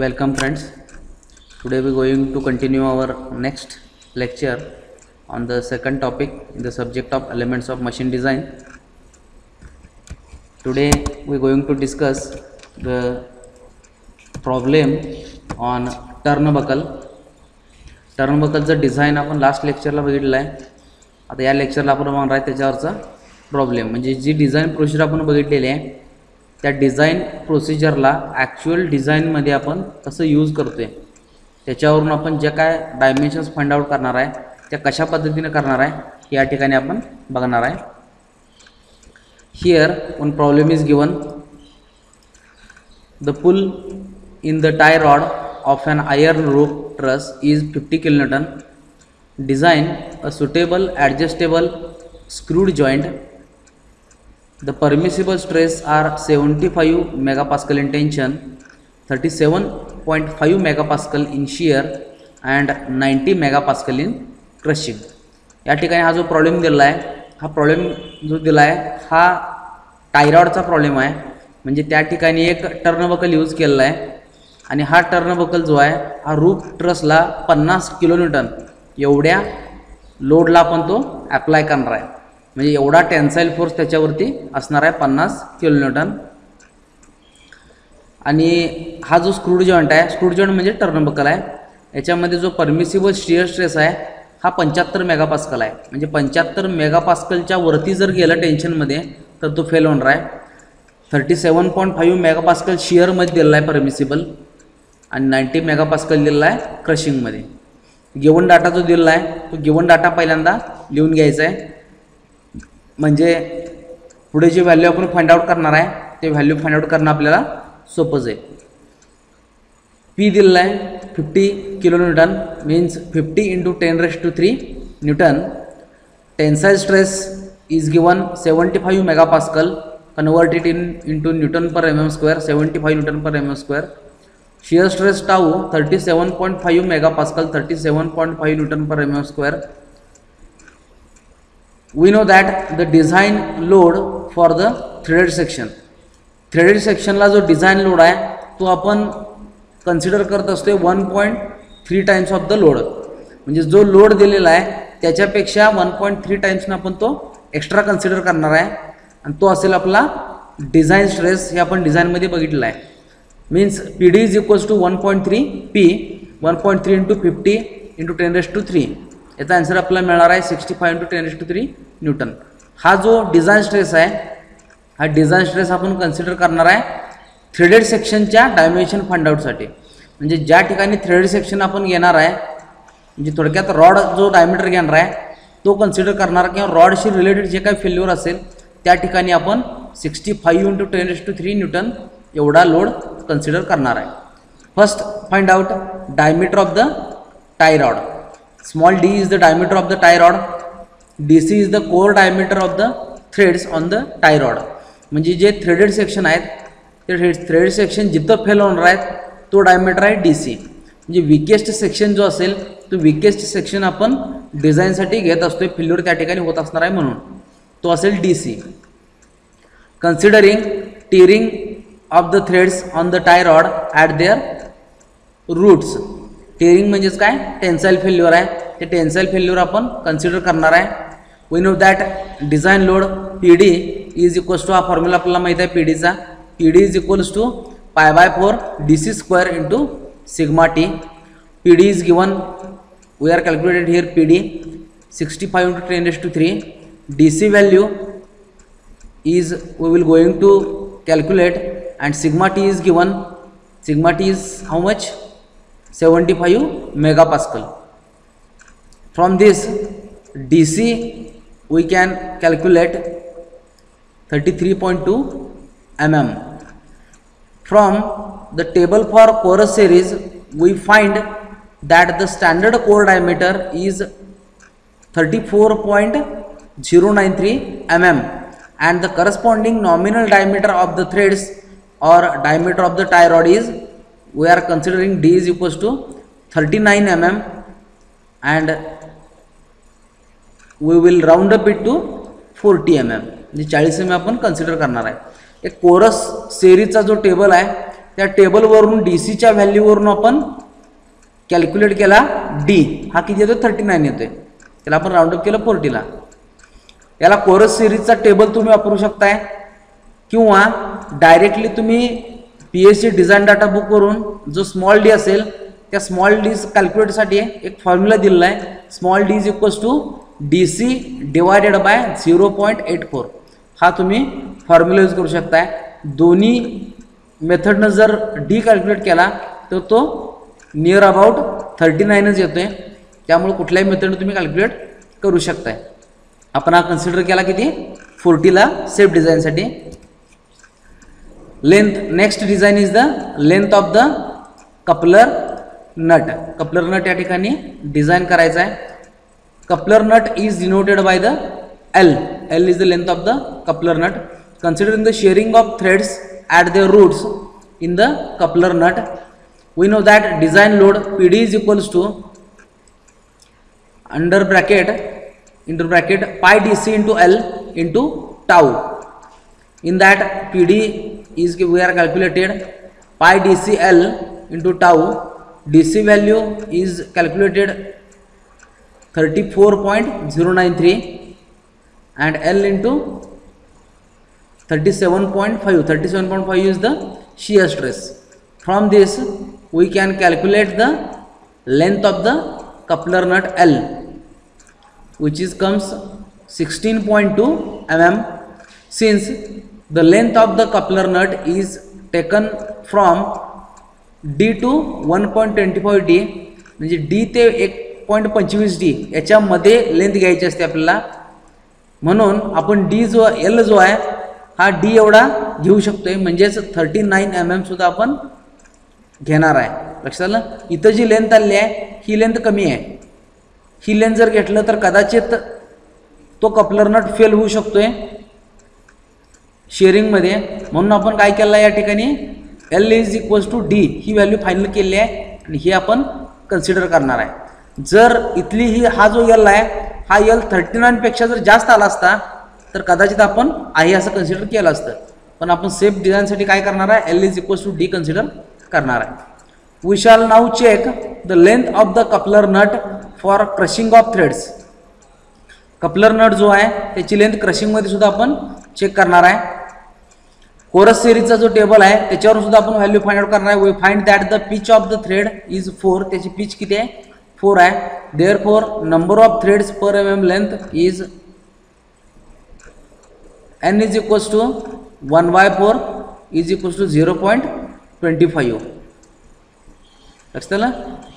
Welcome friends. Today we are going to continue our next lecture on the second topic in the subject of elements of machine design. Today we are going to discuss the problem on turnbuckle. Turnbuckleचं design आपण last लेक्चरला बघितलं आहे. आता या लेक्चरला आपण बघणार आहे त्याच्यावरचा प्रॉब्लेम, म्हणजे जी डिझाइन प्रोसिजर आपण बघितलेली आहे त्या डिझाइन प्रोसिजरला ॲक्च्युअल डिझाइनमध्ये आपण कसं यूज करतोय त्याच्यावरून आपण जे काय डायमेन्शन्स फाइंड आउट करणार आहे त्या कशा पद्धतीने करणार आहे या ठिकाणी आपण बघणार आहे. Here one problem is given. The pull in the tie rod of an iron rope truss is 50 kN. Design a suitable adjustable screwed joint. The permissible stress are 75 megapascal in tension, 37.5 megapascal in shear and 90 megapascal in crushing. या ठिकाणी हा जो problem दिला आहे हा problem जो दिला आहे हा टाय रॉडचा प्रॉब्लेम आहे. म्हणजे त्या ठिकाणी एक टर्नबकल यूज केलेला आहे आणि हा टर्नबकल जो आहे हा रूप ट्रसला 50 किलोन्यूटन एवढ्या लोडला आपण तो अप्लाय करणार आहे. म्हणजे एवढा टेन्साईल फोर्स त्याच्यावरती असणार आहे 50 किलोन्यूटन. आणि हा जो स्क्रूड जॉइंट आहे, स्क्रूड जॉइंट म्हणजे टर्नबकल आहे, याच्यामध्ये जो परमिसिबल शिअर स्ट्रेस आहे हा 75 मेगापास्कल आहे. म्हणजे 75 मेगापास्कलच्या वरती जर गेलं टेन्शनमध्ये तर तो फेल होणार आहे. 37.5 मेगापास्कल शिअरमध्ये दिलेला आहे परमिसिबल आणि 90 मेगापास्कल दिलेला आहे क्रशिंगमध्ये. गिवन डाटा जो दिलेला आहे तो गिवन डाटा पहिल्यांदा लिहून घ्यायचा आहे. म्हणजे पुढे जे व्हॅल्यू आपण फाइंड आउट करणार आहे ते व्हॅल्यू फाइंड आउट करणं आपल्याला सोपंच आहे. पी दिलेला आहे 50 kilonewton means 50 × 10⁻³ Newton. Tensile stress is given 75 megapascal. Convert it into Newton per mm², 75 Newton per mm². Shear stress tau 37.5 megapascal, 37.5 Newton per mm². We know that the design load for the threaded section. Threaded section ला जो design load आहे तो आपण consider करत असतो 1.3 times of the load. म्हणजे जो load दिलेला आहे त्याच्यापेक्षा 1.3 टाइम्स आपण तो एक्स्ट्रा कन्सिडर करणार आहे आणि तो असेल आपला डिझाइन स्ट्रेस. हे आपण डिझाइनमध्ये बघितलं आहे. Means P D is equals to 1.3 P 1.3 × 50 × 10⁻³ याचा आन्सर आपल्याला मिळणार आहे 65 × 10⁻³ न्यूटन. हा जो डिझाइन स्ट्रेस आहे हा डिझाइन स्ट्रेस आपण कन्सिडर करणार आहे थ्रेडेड सेक्शनच्या डायमेन्शन फाइंड आउटसाठी. म्हणजे ज्या ठिकाणी थ्रेडेड सेक्शन आपण घेणार आहे म्हणजे थोडक्यात रॉड जो डायमीटर घेणार आहे तो कन्सिडर करणार किंवा रॉडशी रिलेटेड जे काही फेल्युअर असेल त्या ठिकाणी आपण 65 × 10⁻³ न्यूटन एवढा लोड कन्सिडर करणार आहे. First find out diameter of the tie rod. Small D is the diameter of the tie rod. DC is the core diameter of the threads on the tie rod. म्हणजे जे threaded section आहेत ते threaded section जिथं fail होणार आहेत तो diameter आहे DC. म्हणजे विकेस्ट सेक्शन जो असेल तो विकेस्ट सेक्शन आपण डिझाईनसाठी घेत असतो, फेल्युअर त्या ठिकाणी होत असणार आहे म्हणून तो असेल DC. Considering tearing of the threads on the tie rod at their roots. Tearing म्हणजेच काय, टेन्साईल फेल्युअर आहे. ते टेन्साईल फेल्युअर आपण कन्सिडर करणार आहे. We know that design load PD is equals to, हा फॉर्म्युला आपल्याला माहीत आहे पीडीचा. PD is equals to π/4 DC² × σt. PD is given, we are calculated here PD 65 × 10⁻³ DC value is we will going to calculate and sigma t is given. Sigma t is how much? 75 megapascal. From this DC we can calculate 33.2 mm. From the table for chorus series we find that the standard core diameter is 34.093 mm and the corresponding nominal diameter of the threads or diameter of the tie rod is, we are considering D is equals to 39 mm and we will round up it to 40 mm. म्हणजे 40 mm आपण consider करणार आहे. एक chorus सेरीजचा जो table आहे त्या टेबलवरून D सीच्या व्हॅल्यूवरून आपण कॅल्क्युलेट केला डी, हा किती येतो 39 येतोय, त्याला आपण राऊंड अप केलं 40ला. याला कोरस सिरीजचा टेबल तुम्ही वापरू शकताय किंवा डायरेक्टली तुम्ही PSC डिझाईन डाटा बुकवरून जो स्मॉल डी असेल त्या स्मॉल डी कॅल्क्युलेटसाठी एक फॉर्म्युला दिलेला आहे, small D is equals to DC divided by 0.84. हा तुम्ही फॉर्म्युला यूज करू शकताय. दोन्ही मेथडनं जर डी कॅल्क्युलेट केला तर तो नियर अबाउट 39च येतोय, त्यामुळे कुठल्याही मेथडनं तुम्ही कॅल्क्युलेट करू शकताय. आपण हा कन्सिडर केला किती 40ला सेफ डिझाईनसाठी. Length, next design is the length of the coupler nut. Coupler nut या ठिकाणी डिझाईन करायचा आहे. Coupler nut is denoted by the L. L is the length of the coupler nut. Considering the shearing of threads at their roots in the coupler nut, we know that design load PD is equals to under bracket pi DC into L into tau. In that PD is we are calculated pi DC L into tau. DC value is calculated 34.093 and L into 37.5. 37.5 is the shear stress. From this we can calculate the length of the coupler nut L, which is comes 16.2 mm. Since the length of the coupler nut is taken from D to 1.25 D, म्हणजे D ते 1.25 D याच्यामध्ये length घ्यायची असते आपल्याला. म्हणून आपण D जो L जो आहे हा डी एवढा घेऊ शकतोय, म्हणजेच 39 mm सुद्धा आपण घेणार आहे. लक्षात आलं. इथं जी लेंथ आली आहे ही लेंथ कमी आहे. ही लेंथ जर घेतलं तर कदाचित तो कपलर नट फेल होऊ शकतोय शेअरिंगमध्ये. म्हणून आपण काय केलं या ठिकाणी L is equals to D ही व्हॅल्यू फायनल केली आहे आणि ही आपण कन्सिडर करणार आहे. जर इथली ही हा जो L आहे हा L 39 पेक्षा जर जास्त आला असता तर कदाचित आपण आहे असं कन्सिडर केलं असतं, पण आपण सेफ डिझाईनसाठी काय करणार आहे L is equals to D consider करणार आहे. We shall now check the length of the coupler nut for crushing of threads. Coupler nut जो आहे त्याची लेंथ क्रशिंगमध्ये सुद्धा आपण चेक करणार आहे. कोरस सिरीजचा जो टेबल आहे त्याच्यावर सुद्धा आपण व्हॅल्यू फाइंड आउट करणार आहे. We find that the pitch of the thread is 4. त्याची पिच किती आहे 4 आहे. Therefore number of threads per mm length is n is equals to 1/4 is equals to 0.25. लक्षात आलं.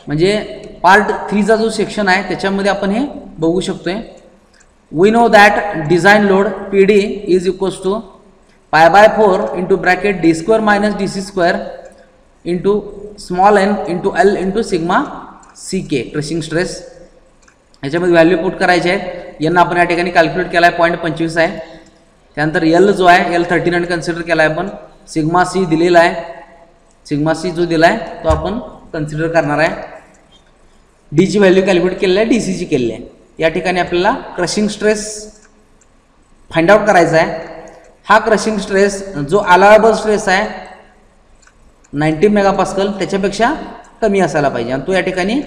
म्हणजे पार्ट 3चा जो सेक्शन आहे त्याच्यामध्ये आपण हे बघू शकतोय. We know that design load PD is equals to pi/4 into bracket d² minus dc² into small n into L into sigma CK crushing stress. याच्यामध्ये व्हॅल्यू पुट करायचे आहेत. यांना आपण या ठिकाणी कॅल्क्युलेट केला आहे 0.25 आहे. त्यानंतर L जो आहे L 39 कन्सिडर केला आहे आपण. सिग्मा C दिलेला आहे. सिग्मा C जो दिला आहे तो आपण कन्सिडर करणार आहे. D ची व्हॅल्यू कॅल्क्युलेट केलेली आहे, DC ची केलेली आहे. या ठिकाणी आपल्याला क्रशिंग स्ट्रेस फाइंड आउट करायचा आहे. हा क्रशिंग स्ट्रेस जो अलाउएबल स्ट्रेस आहे 90 मेगापास्कल त्याच्यापेक्षा कमी असायला पाहिजे आणि तो या ठिकाणी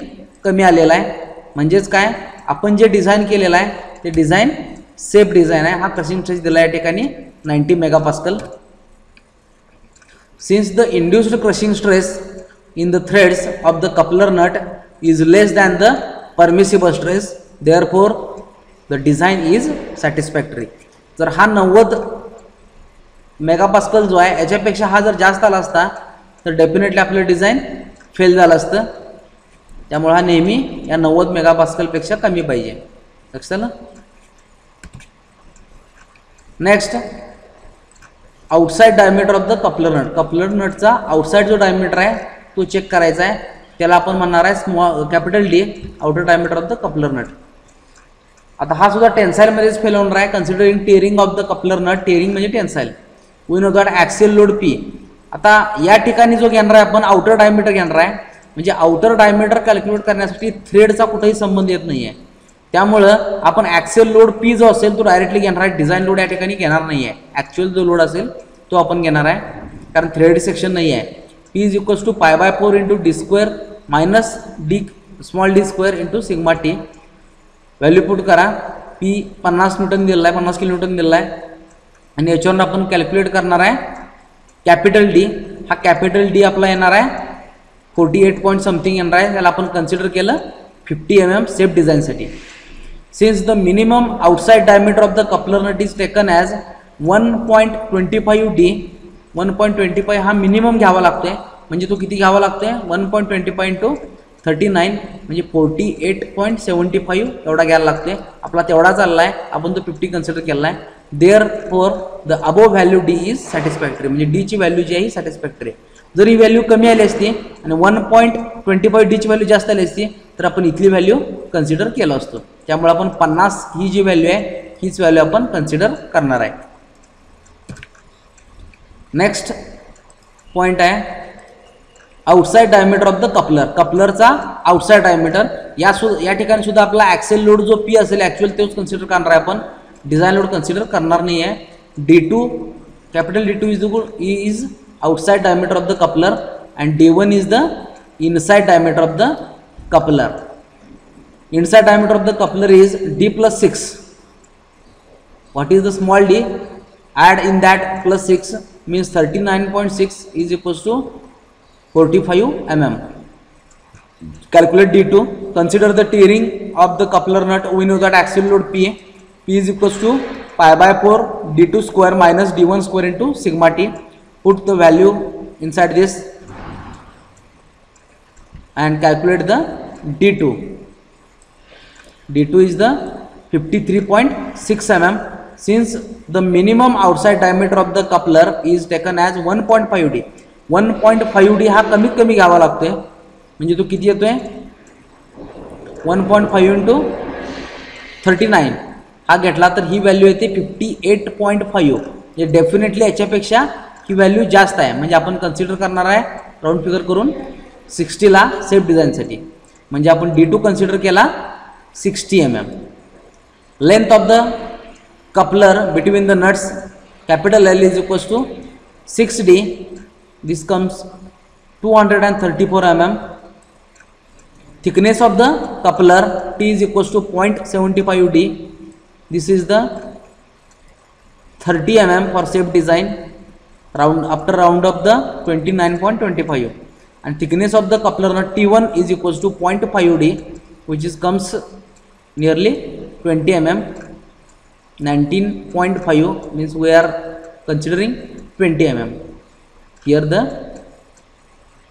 कमी आलेला आहे. म्हणजेच काय आपण जे डिझाईन केलेलं आहे ते डिझाईन सेफ डिझाईन आहे. हा क्रशिंग स्ट्रेस दिला या ठिकाणी 90 megapascal. Since the induced crushing stress in the threads of the coupler nut is less than the permissible stress, therefore the design is satisfactory. जर हा 90 मेगापास्कल जो आहे याच्यापेक्षा हा जर जास्त आला असता तर डेफिनेटली आपलं डिझाईन फेल झालं असतं. त्यामुळे हा नेहमी या 90 मेगापास्कलपेक्षा कमी पाहिजे. लक्षात आलं. Next outside diameter of the coupler nut. Coupler नटचा आउटसाइड जो डायमीटर आहे तो चेक करायचा आहे. त्याला आपण म्हणणार आहे small capital D outer diameter of the coupler nut. आता हा सुद्धा टेन्साइलमध्येच फेल होणार आहे. Considering tearing of the coupler nut. Tearing म्हणजे tensile. We know that axial load P. आता या ठिकाणी जो घेणार आहे आपण आउटर डायमीटर घेणार आहे. म्हणजे आउटर डायमीटर कॅल्क्युलेट करण्यासाठी थ्रेडचा कुठेही संबंध येत नाही आहे. त्यामुळं आपण ॲक्सियल लोड P जो असेल तो डायरेक्टली घेणार आहे. डिझाईन लोड या ठिकाणी घेणार नाही आहे. ॲक्च्युअल जो लोड असेल तो आपण घेणार आहे कारण थ्रेड सेक्शन नाही आहे. P is equals to pi by 4 into d square minus d small d square into sigma t. Value put करा. P 50 न्यूटन दिलेला आहे, 50 किलो न्यूटन दिलेला आहे आणि याच्यावरून आपण कॅल्क्युलेट करणार आहे कॅपिटल डी. हा कॅपिटल डी आपला येणार आहे 48 पॉईंट समथिंग येणार आहे. त्याला आपण कन्सिडर केलं 50 mm सेफ डिझाईनसाठी. Since the minimum outside diameter of the coupler nut is taken as 1.25 d. 1.25 हा मिनिमम घ्यावा लागतोय. म्हणजे तो किती घ्यावा लागतोय 1.25 इंटू 39 म्हणजे 48.75 एवढा घ्यायला लागतोय. आपला तेवढा चालला आहे, आपण तो 50 कन्सिडर केला आहे. Therefore the above value D is satisfactory. म्हणजे डीची व्हॅल्यू जी आहे ही सॅटिस्फॅक्टरी आहे. जर ही व्हॅल्यू कमी आली असती आणि 1.25 डीची व्हॅल्यू जास्त आली असती तर आपण इथली व्हॅल्यू कन्सिडर केलं असतो. त्यामुळे आपण 50 ही जी व्हॅल्यू आहे हीच व्हॅल्यू आपण कन्सिडर करणार आहे. नेक्स्ट पॉइंट आहे outside diameter of the coupler. कपलरचा आउटसाइड डायमीटर या ठिकाणी सुद्धा आपला ॲक्सेल लोड जो पी असेल ॲक्च्युअल तोच कन्सिडर करणार आहे आपण. डिझाईन लोड कन्सिडर करणार नाही आहे. D2 capital D2 is outside diameter of the coupler and D1 is the inside diameter of the coupler. Inside diameter of the coupler is D plus 6. What is the small d? Add in that plus 6 means 39.6 is equals to 45 mm. Calculate D2. Consider the tearing of the coupler nut. We know that axial load P is equals to pi by 4 D2 square minus D1 square into sigma t. Put the value inside this and calculate the D2. D2 is the 53.6 mm. Since the minimum outside diameter of the coupler is taken as 1.5 d. 1.5 d हा कमीत कमी घ्यावा लागतोय. म्हणजे तो किती येतोय 1.5 into 39 हा घेतला तर ही व्हॅल्यू येते 58.5. म्हणजे डेफिनेटली याच्यापेक्षा ही व्हॅल्यू जास्त आहे. म्हणजे आपण कन्सिडर करणार आहे राऊंड फिगर करून 60ला सेफ डिझाईनसाठी. म्हणजे आपण D2 कन्सिडर केला 60 mm. Length of the coupler between the nuts capital L is equals to 6d. This comes 234 mm. Thickness of the coupler T is equals to 0.75 d. This is the 30 mm for safe design. After round up the 29.25 and thickness of the coupler nut T1 is equals to 0.5 d which is comes nearly 20 mm. 19.5 means we are considering 20 mm. Here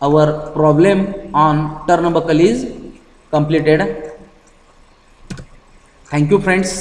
our problem on turnbuckle is completed. Thank you friends.